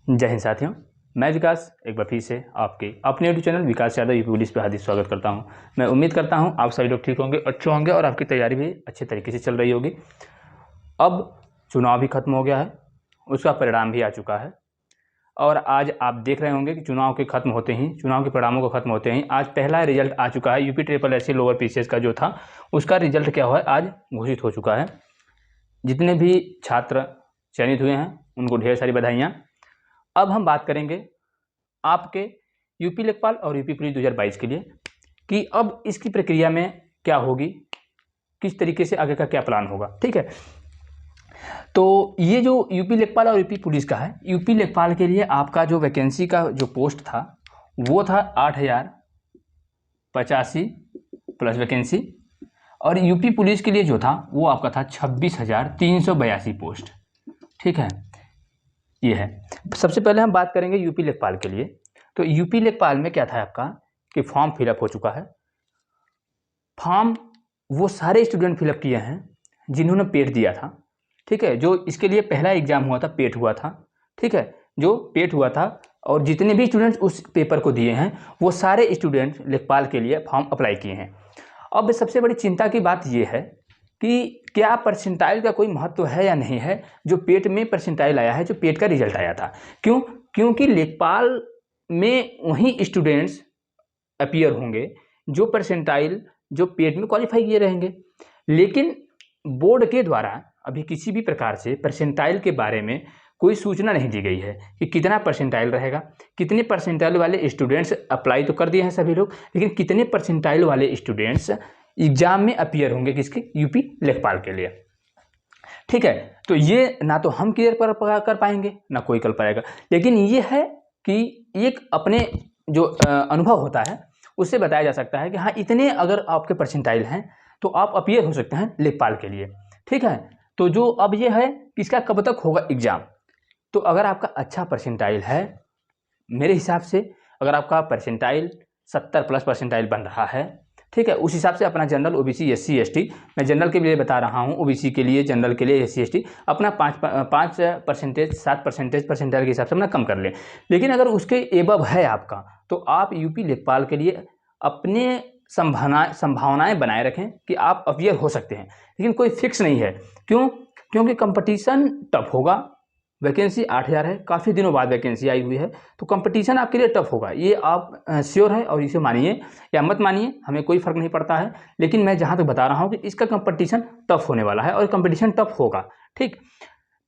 जय हिंद साथियों, मैं विकास एक बार फिर से आपके अपने यूट्यूब चैनल विकास यादव यूपी पुलिस पे हार्दिक स्वागत करता हूं। मैं उम्मीद करता हूं आप सभी लोग ठीक होंगे, अच्छे होंगे और आपकी तैयारी भी अच्छे तरीके से चल रही होगी। अब चुनाव भी खत्म हो गया है, उसका परिणाम भी आ चुका है और आज आप देख रहे होंगे कि चुनाव के खत्म होते ही, चुनाव के परिणामों को खत्म होते ही आज पहला रिजल्ट आ चुका है। UP triple SC lower PCS का जो था उसका रिजल्ट क्या हुआ है, आज घोषित हो चुका है। जितने भी छात्र चयनित हुए हैं उनको ढेर सारी बधाइयाँ। अब हम बात करेंगे आपके यूपी लेखपाल और यूपी पुलिस 2022 के लिए कि अब इसकी प्रक्रिया में क्या होगी, किस तरीके से आगे का क्या प्लान होगा। ठीक है, तो ये जो यूपी लेखपाल और यूपी पुलिस का है, यूपी लेखपाल के लिए आपका जो वैकेंसी का जो पोस्ट था वो था 8085 प्लस वैकेंसी, और यूपी पुलिस के लिए जो था वो आपका था 26,382 पोस्ट। ठीक है, ये है। सबसे पहले हम बात करेंगे यूपी लेखपाल के लिए। तो यूपी लेखपाल में क्या था आपका कि फॉर्म फिलअप हो चुका है। फॉर्म वो सारे स्टूडेंट फिलअप किए हैं जिन्होंने पेट दिया था। ठीक है, जो इसके लिए पहला एग्जाम हुआ था पेट हुआ था। ठीक है, जो पेट हुआ था और जितने भी स्टूडेंट्स उस पेपर को दिए हैं वो सारे स्टूडेंट लेखपाल के लिए फॉर्म अप्लाई किए हैं। अब सबसे बड़ी चिंता की बात यह है कि क्या परसेंटाइल का कोई महत्व है या नहीं है। जो पेट में परसेंटाइल आया है, जो पेट का रिजल्ट आया था, क्योंकि लेखपाल में वही स्टूडेंट्स अपीयर होंगे जो परसेंटाइल जो पेट में क्वालिफाई किए रहेंगे। लेकिन बोर्ड के द्वारा अभी किसी भी प्रकार से परसेंटाइल के बारे में कोई सूचना नहीं दी गई है कि कितना परसेंटाइल रहेगा। कितने परसेंटाइल वाले स्टूडेंट्स अप्लाई तो कर दिए हैं सभी लोग, लेकिन कितने परसेंटाइल वाले स्टूडेंट्स एग्जाम में अपीयर होंगे किसके, यूपी लेखपाल के लिए। ठीक है, तो ये ना तो हम क्लियर कर पाएंगे ना कोई कर पाएगा। लेकिन ये है कि एक अपने जो अनुभव होता है उससे बताया जा सकता है कि हाँ, इतने अगर आपके परसेंटाइल हैं तो आप अपीयर हो सकते हैं लेखपाल के लिए। ठीक है, तो जो अब ये है कि इसका कब तक होगा एग्जाम। तो अगर आपका अच्छा परसेंटाइल है, मेरे हिसाब से अगर आपका परसेंटाइल 70 प्लस परसेंटाइल बन रहा है, ठीक है, उस हिसाब से अपना जनरल, ओबीसी, एससी, एसटी, मैं जनरल के लिए बता रहा हूँ, ओबीसी के लिए, जनरल के लिए, एससी, एसटी, अपना 5% 7% परसेंटाइल के हिसाब से अपना कम कर ले। लेकिन अगर उसके एबव है आपका तो आप यूपी लेखपाल के लिए अपने संभावनाएं बनाए रखें कि आप अपीयर हो सकते हैं। लेकिन कोई फिक्स नहीं है। क्योंकि कंपटीशन टफ होगा। वैकेंसी 8000 है, काफ़ी दिनों बाद वैकेंसी आई हुई है, तो कंपटीशन आपके लिए टफ होगा, ये आप श्योर है। और इसे मानिए या मत मानिए, हमें कोई फ़र्क नहीं पड़ता है। लेकिन मैं जहाँ तक बता रहा हूँ कि इसका कंपटीशन टफ होने वाला है और कंपटीशन टफ होगा। ठीक,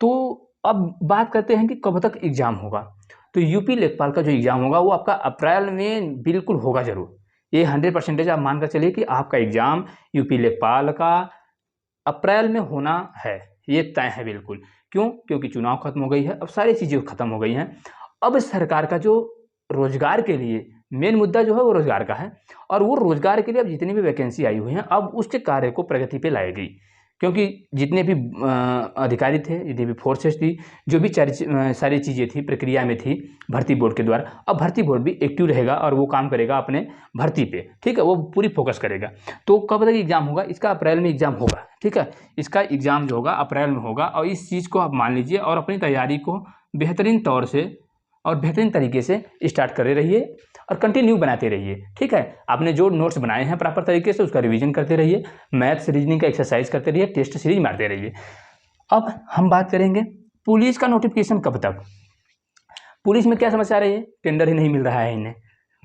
तो अब बात करते हैं कि कब तक एग्ज़ाम होगा। तो यूपी लेखपाल का जो एग्ज़ाम होगा वो आपका अप्रैल में बिल्कुल होगा ज़रूर। ये 100% आप मानकर चलिए कि आपका एग्ज़ाम यूपी लेखपाल का अप्रैल में होना है, ये तय है बिल्कुल। क्योंकि चुनाव खत्म हो गई है, अब सारी चीज़ें खत्म हो गई हैं। अब सरकार का जो रोजगार के लिए मेन मुद्दा जो है वो रोजगार का है, और वो रोजगार के लिए अब जितनी भी वैकेंसी आई हुई हैं अब उसके कार्य को प्रगति पे लाएगी। क्योंकि जितने भी अधिकारी थे, जितनी भी फोर्सेस थी, जो भी सारी चीज़ें थी प्रक्रिया में थी भर्ती बोर्ड के द्वारा, अब भर्ती बोर्ड भी एक्टिव रहेगा और वो काम करेगा अपने भर्ती पे। ठीक है, वो पूरी फोकस करेगा। तो कब तक एग्जाम होगा, इसका अप्रैल में एग्जाम होगा। ठीक है, इसका एग्जाम जो होगा अप्रैल में होगा, और इस चीज़ को आप मान लीजिए और अपनी तैयारी को बेहतरीन तौर से और बेहतरीन तरीके से स्टार्ट करे रहिए और कंटिन्यू बनाते रहिए। ठीक है, आपने जो नोट्स बनाए हैं प्रॉपर तरीके से उसका रिवीजन करते रहिए, मैथ्स रीजनिंग का एक्सरसाइज करते रहिए, टेस्ट सीरीज मारते रहिए। अब हम बात करेंगे पुलिस का नोटिफिकेशन कब तक। पुलिस में क्या समस्या आ रही है, टेंडर ही नहीं मिल रहा है इन्हें।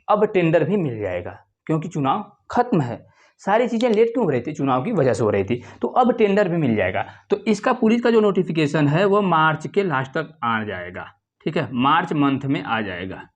अब टेंडर भी मिल जाएगा क्योंकि चुनाव खत्म है। सारी चीज़ें लेट क्यों हो रही थी, चुनाव की वजह से हो रही थी, तो अब टेंडर भी मिल जाएगा। तो इसका पुलिस का जो नोटिफिकेशन है वो मार्च के लास्ट तक आ जाएगा। ठीक है, मार्च मंथ में आ जाएगा।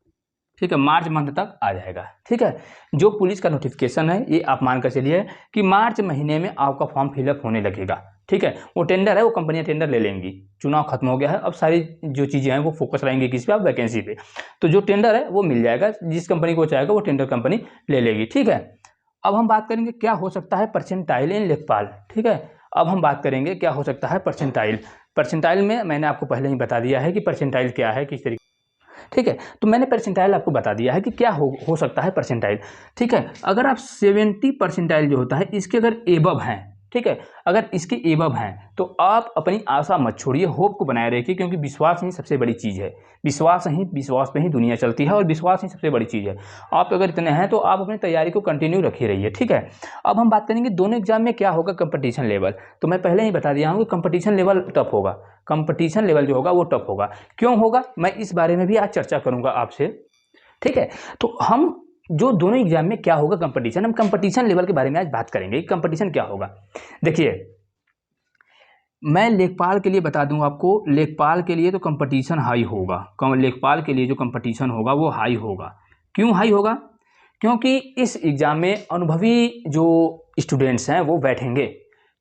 ठीक है, मार्च मंथ तक आ जाएगा। ठीक है, जो पुलिस का नोटिफिकेशन है ये आप मानकर चलिए कि मार्च महीने में आपका फॉर्म फिलअप होने लगेगा। ठीक है, वो टेंडर है, वो कंपनियां टेंडर ले लेंगी। चुनाव खत्म हो गया है, अब सारी जो चीज़ें हैं वो फोकस रहेंगी किस पे, आप वैकेंसी पे। तो जो टेंडर है वो मिल जाएगा, जिस कंपनी को चाहेगा वो टेंडर कंपनी ले लेगी। ठीक है, अब हम बात करेंगे क्या हो सकता है परसेंटाइल इन लेखपाल। ठीक है, अब हम बात करेंगे क्या हो सकता है परसेंटाइल। परसेंटाइल में मैंने आपको पहले ही बता दिया है कि परसेंटाइल क्या है, किस तरीके। ठीक है, तो मैंने परसेंटाइल आपको बता दिया है कि क्या हो सकता है परसेंटाइल। ठीक है, अगर आप 70 परसेंटाइल जो होता है इसके अगर एबव हैं, ठीक है। अगर इसके एबव हैं तो आप अपनी आशा मत छोड़िए, होप को बनाए रखिए, क्योंकि विश्वास ही सबसे बड़ी चीज़ है। विश्वास पे ही दुनिया चलती है और विश्वास ही सबसे बड़ी चीज़ है। आप अगर इतने हैं तो आप अपनी तैयारी को कंटिन्यू रखे रहिए, ठीक है। अब हम बात करेंगे दोनों एग्जाम में क्या होगा कंपटीशन लेवल। तो मैं पहले ही बता दिया हूँ कि कंपटीशन लेवल टफ होगा, कंपटीशन लेवल जो होगा वो टफ होगा। क्यों होगा, मैं इस बारे में भी आज चर्चा करूँगा आपसे, ठीक है। तो हम जो दोनों एग्जाम में क्या होगा कंपटीशन, हम कंपटीशन लेवल के बारे में आज बात करेंगे। कंपटीशन क्या होगा, देखिए मैं लेखपाल के लिए बता दूं आपको, लेखपाल के लिए तो कंपटीशन हाई होगा। लेखपाल के लिए जो कंपटीशन होगा वो हाई होगा। क्यों हाई होगा, क्योंकि इस एग्ज़ाम में अनुभवी जो स्टूडेंट्स हैं वो बैठेंगे,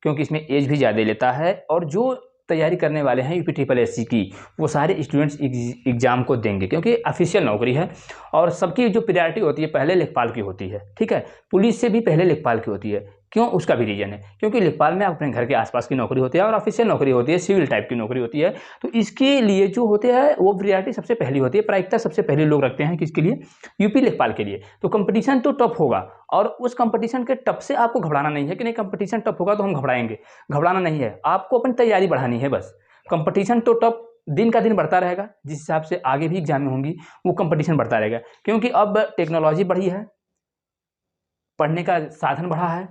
क्योंकि इसमें एज भी ज़्यादा लेता है। और जो तैयारी करने वाले हैं यूपी ट्रिपल एससी की, वो सारे स्टूडेंट्स एग्ज़ाम को देंगे, क्योंकि ऑफिशियल नौकरी है और सबकी जो प्रायोरिटी होती है पहले लेखपाल की होती है, ठीक है। पुलिस से भी पहले लेखपाल की होती है। क्यों, उसका भी रीज़न है, क्योंकि लेखपाल में अपने घर के आसपास की नौकरी होती है और ऑफिशियल नौकरी होती है, सिविल टाइप की नौकरी होती है। तो इसके लिए जो होते हैं वो प्रायोरिटी सबसे पहली होती है, प्राथमिकता सबसे पहले लोग रखते हैं किसके लिए, यूपी लेखपाल के लिए। तो कंपटीशन तो टफ होगा और उस कंपटीशन के टफ से आपको घबराना नहीं है कि नहीं कंपटीशन टफ होगा तो हम घबराएंगे, घबराना नहीं है, आपको अपनी तैयारी बढ़ानी है बस। कंपटीशन तो टफ दिन का दिन बढ़ता रहेगा, जिस हिसाब से आगे भी एग्जाम में होंगी वो कंपटीशन बढ़ता रहेगा, क्योंकि अब टेक्नोलॉजी बढ़ी है, पढ़ने का साधन बढ़ा है,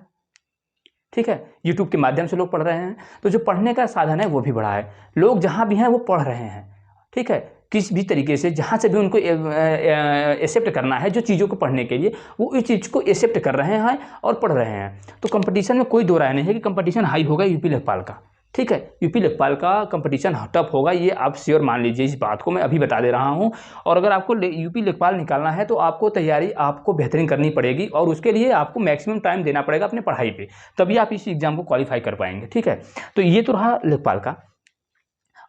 ठीक है। यूट्यूब के माध्यम से लोग पढ़ रहे हैं, तो जो पढ़ने का साधन है वो भी बढ़ा है, लोग जहाँ भी हैं वो पढ़ रहे हैं, ठीक है। किस भी तरीके से जहाँ से भी उनको एक्सेप्ट करना है जो चीज़ों को पढ़ने के लिए, वो इस चीज़ को एक्सेप्ट कर रहे हैं और पढ़ रहे हैं। तो कंपटीशन में कोई दो राय नहीं है कि कंपटीशन हाई होगा यूपी लेखपाल का, ठीक है। यूपी लेखपाल का कंपटीशन टफ होगा, ये आप श्योर मान लीजिए, इस बात को मैं अभी बता दे रहा हूँ। और अगर आपको यूपी लेखपाल निकालना है तो आपको तैयारी आपको बेहतरीन करनी पड़ेगी और उसके लिए आपको मैक्सिमम टाइम देना पड़ेगा अपने पढ़ाई पे, तभी आप इस एग्जाम को क्वालिफाई कर पाएंगे, ठीक है। तो ये तो रहा लेखपाल का।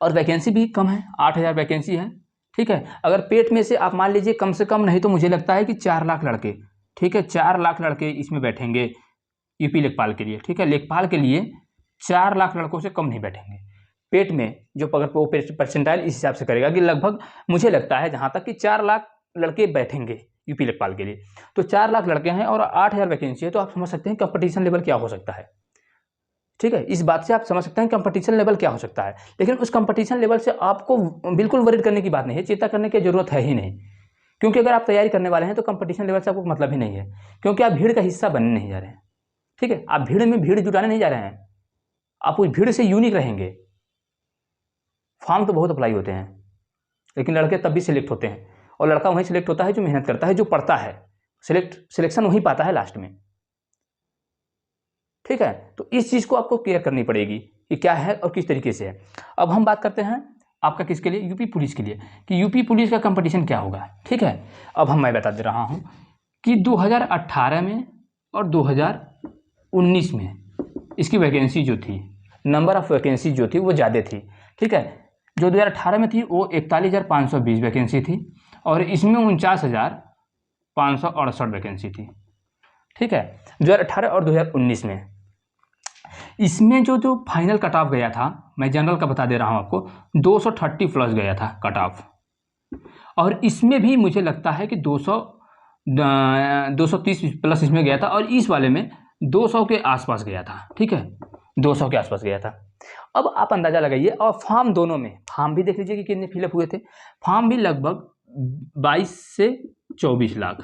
और वैकेंसी भी कम है, 8,000 वैकेंसी है, ठीक है। अगर पेट में से आप मान लीजिए कम से कम नहीं तो मुझे लगता है कि 4 लाख लड़के, ठीक है, 4 लाख लड़के इसमें बैठेंगे यूपी लेखपाल के लिए, ठीक है। लेखपाल के लिए 4 लाख लड़कों से कम नहीं बैठेंगे पेट में। जो अगर वो परसेंटाइल इस हिसाब से करेगा कि लगभग मुझे लगता है जहाँ तक कि 4 लाख लड़के बैठेंगे यूपी लेखपाल के लिए। तो 4 लाख लड़के हैं और 8,000 वैकेंसी है, तो आप समझ सकते हैं कंपटीशन लेवल क्या हो सकता है, ठीक है। इस बात से आप समझ सकते हैं कंपटीशन लेवल क्या हो सकता है। लेकिन उस कंपटीशन लेवल से आपको बिल्कुल वरीड करने की बात नहीं है, चिंता करने की जरूरत है ही नहीं, क्योंकि अगर आप तैयारी करने वाले हैं तो कंपटीशन लेवल से आपको मतलब ही नहीं है, क्योंकि आप भीड़ का हिस्सा बनने नहीं जा रहे हैं, ठीक है। आप भीड़ में भीड़ जुटाने नहीं जा रहे हैं, आप उस भीड़ से यूनिक रहेंगे। फॉर्म तो बहुत अप्लाई होते हैं, लेकिन लड़के तब भी सिलेक्ट होते हैं, और लड़का वहीं सिलेक्ट होता है जो मेहनत करता है, जो पढ़ता है। सिलेक्शन वहीं पाता है लास्ट में, ठीक है। तो इस चीज़ को आपको क्लियर करनी पड़ेगी कि क्या है और किस तरीके से है। अब हम बात करते हैं आपका किसके लिए, यूपी पुलिस के लिए, कि यूपी पुलिस का कंपटीशन क्या होगा, ठीक है। अब मैं बता दे रहा हूँ कि 2018 में और 2019 में इसकी वैकेंसी जो थी, नंबर ऑफ वैकेंसी जो थी वो ज़्यादा थी, ठीक है। जो 2018 में थी वो 41,520 वैकेंसी थी और इसमें 49,568 वैकेंसी थी, ठीक है। 2018 और 2019 में इसमें जो फाइनल कट ऑफ गया था, मैं जनरल का बता दे रहा हूँ आपको, 230 प्लस गया था कट ऑफ। और इसमें भी मुझे लगता है कि 230 प्लस इसमें गया था, और इस वाले में 200 के आसपास गया था, ठीक है, 200 के आसपास गया था। अब आप अंदाज़ा लगाइए, और फॉर्म दोनों में, फॉर्म भी देख लीजिए कि कितने फिलअप हुए थे। फॉर्म भी लगभग 22 से 24 लाख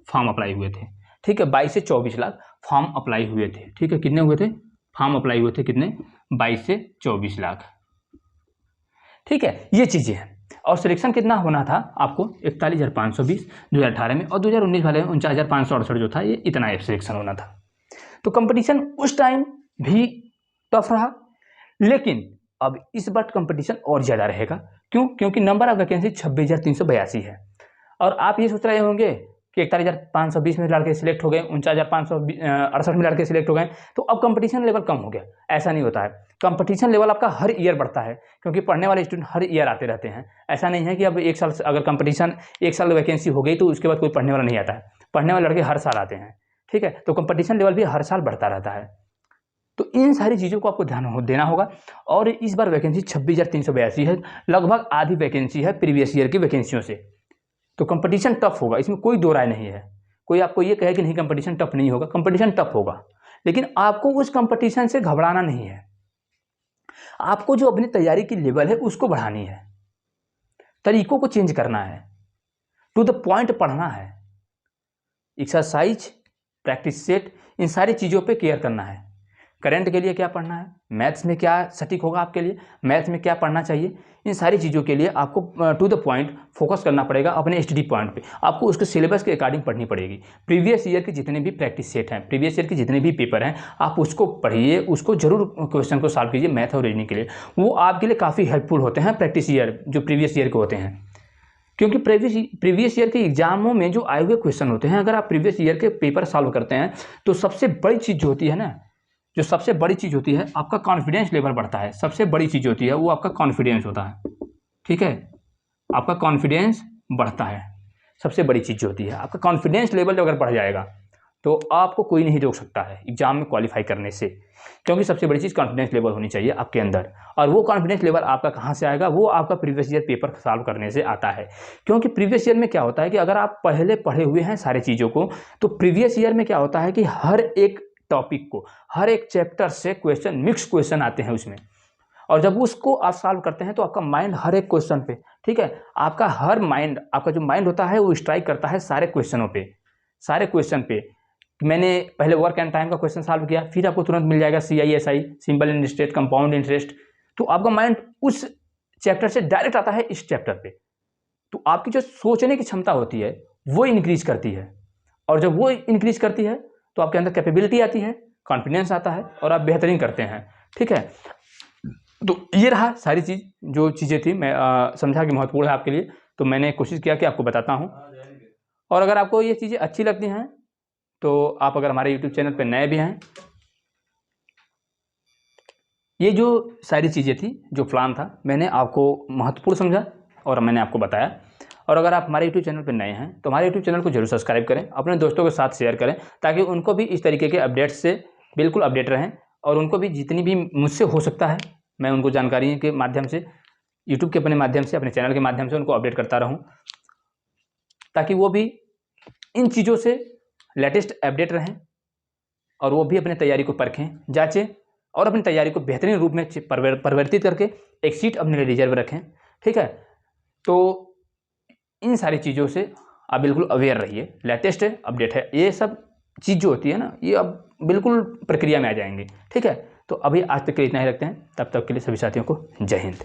फॉर्म अप्लाई हुए थे, ठीक है। 22 से 24 लाख फॉर्म अप्लाई हुए थे, ठीक है। कितने हुए थे फॉर्म अप्लाई हुए थे, कितने, 22 से 24 लाख, ठीक है। ये चीज़ें हैं। और सिलेक्शन कितना होना था आपको, 41,520 2018 में, और 2019 वाले 49,568 जो था, ये इतना सिलेक्शन होना था। तो कंपटीशन उस टाइम भी टफ रहा, लेकिन अब इस बार कंपटीशन और ज़्यादा रहेगा। क्यों, क्योंकि नंबर ऑफ वैकेंसी 26,382 है। और आप ये सोच रहे होंगे कि 41,520 में लड़के सिलेक्ट हो गए, 49,568 में लड़के सिलेक्ट हो गए, तो अब कंपटीशन लेवल कम हो गया। ऐसा नहीं होता है, कंपटीशन लेवल आपका हर ईयर बढ़ता है, क्योंकि पढ़ने वाले स्टूडेंट हर ईयर आते रहते हैं। ऐसा नहीं है कि अब एक साल अगर कंपटीशन, एक साल वैकेंसी हो गई तो उसके बाद कोई पढ़ने वाला नहीं आता है, पढ़ने वाले लड़के हर साल आते हैं, ठीक है। तो कंपटीशन लेवल भी हर साल बढ़ता रहता है। तो इन सारी चीज़ों को आपको ध्यान देना होगा। और इस बार वैकेंसी 26,382 है, लगभग आधी वैकेंसी है प्रीवियस ईयर की वैकेंसियों से। तो कंपटीशन टफ होगा, इसमें कोई दो राय नहीं है। कोई आपको ये कहे कि नहीं कंपटीशन टफ नहीं होगा, कंपटीशन टफ होगा, लेकिन आपको उस कंपटीशन से घबराना नहीं है, आपको जो अपनी तैयारी की लेवल है उसको बढ़ानी है, तरीकों को चेंज करना है, टू द पॉइंट पढ़ना है, एक्सरसाइज, प्रैक्टिस सेट, इन सारी चीज़ों पे केयर करना है। करंट के लिए क्या पढ़ना है, मैथ्स में क्या सटीक होगा आपके लिए, मैथ्स में क्या पढ़ना चाहिए, इन सारी चीज़ों के लिए आपको टू द पॉइंट फोकस करना पड़ेगा। अपने स्टडी पॉइंट पे आपको उसके सिलेबस के अकॉर्डिंग पढ़नी पड़ेगी। प्रीवियस ईयर के जितने भी प्रैक्टिस सेट हैं, प्रीवियस ईयर के जितने भी पेपर हैं, आप उसको पढ़िए, उसको जरूर क्वेश्चन को सॉल्व कीजिए मैथ और रीजनिंग के लिए। वो आपके लिए काफ़ी हेल्पफुल होते हैं प्रैक्टिस ईयर, जो प्रीवियस ईयर के होते हैं, क्योंकि प्रीवियस ईयर के एग्जामों में जो आए हुए क्वेश्चन होते हैं, अगर आप प्रीवियस ईयर के पेपर सॉल्व करते हैं तो सबसे बड़ी चीज़ जो होती है ना, जो सबसे बड़ी चीज़ होती है, आपका कॉन्फिडेंस लेवल बढ़ता है। सबसे बड़ी चीज़ होती है वो आपका कॉन्फिडेंस होता है, ठीक है, आपका कॉन्फिडेंस बढ़ता है। सबसे बड़ी चीज़ जो होती है, आपका कॉन्फिडेंस लेवल अगर बढ़ जाएगा तो आपको कोई नहीं रोक सकता है एग्जाम में क्वालिफाई करने से, क्योंकि सबसे बड़ी चीज़ कॉन्फिडेंस लेवल होनी चाहिए आपके अंदर। और वो कॉन्फिडेंस लेवल आपका कहाँ से आएगा, वो आपका प्रीवियस ईयर पेपर सॉल्व करने से आता है। क्योंकि प्रीवियस ईयर में क्या होता है कि अगर आप पहले पढ़े हुए हैं सारी चीज़ों को, तो प्रीवियस ईयर में क्या होता है कि हर एक टॉपिक को, हर एक चैप्टर से क्वेश्चन, मिक्स क्वेश्चन आते हैं उसमें, और जब उसको आप सॉल्व करते हैं तो आपका माइंड हर एक क्वेश्चन पे, ठीक है, आपका हर माइंड, आपका जो माइंड होता है वो स्ट्राइक करता है सारे क्वेश्चनों पे, सारे क्वेश्चन पे। मैंने पहले वर्क एंड टाइम का क्वेश्चन सॉल्व किया, फिर आपको तुरंत मिल जाएगा CISI, simple interest, compound interest, तो आपका माइंड उस चैप्टर से डायरेक्ट आता है इस चैप्टर पे, तो आपकी जो सोचने की क्षमता होती है वो इंक्रीज करती है, और जब वो इंक्रीज करती है तो आपके अंदर कैपेबिलिटी आती है, कॉन्फिडेंस आता है, और आप बेहतरीन करते हैं, ठीक है। तो ये रहा सारी चीज़, जो चीज़ें थी मैं समझा कि महत्वपूर्ण है आपके लिए, तो मैंने कोशिश किया कि आपको बताता हूँ। और अगर आपको ये चीज़ें अच्छी लगती हैं तो आप अगर हमारे YouTube चैनल पर नए भी हैं, ये जो सारी चीज़ें थी, जो प्लान था, मैंने आपको महत्वपूर्ण समझा और मैंने आपको बताया। और अगर आप हमारे YouTube चैनल पर नए हैं तो हमारे YouTube चैनल को जरूर सब्सक्राइब करें, अपने दोस्तों के साथ शेयर करें, ताकि उनको भी इस तरीके के अपडेट्स से बिल्कुल अपडेट रहें, और उनको भी जितनी भी मुझसे हो सकता है मैं उनको जानकारी के माध्यम से, YouTube के अपने माध्यम से, अपने चैनल के माध्यम से उनको अपडेट करता रहूँ, ताकि वो भी इन चीज़ों से लेटेस्ट अपडेट रहें, और वो भी अपनी तैयारी को परखें, जांचें, और अपनी तैयारी को बेहतरीन रूप में परिवर्तित करके एक सीट अपने लिए रिजर्व रखें, ठीक है। तो इन सारी चीज़ों से आप बिल्कुल अवेयर रहिए, लेटेस्ट अपडेट है, ये सब चीज़ जो होती है ना, ये अब बिल्कुल प्रक्रिया में आ जाएंगे, ठीक है। तो अभी आज तक के लिए इतना ही रखते हैं, तब तक के लिए सभी साथियों को जय हिंद।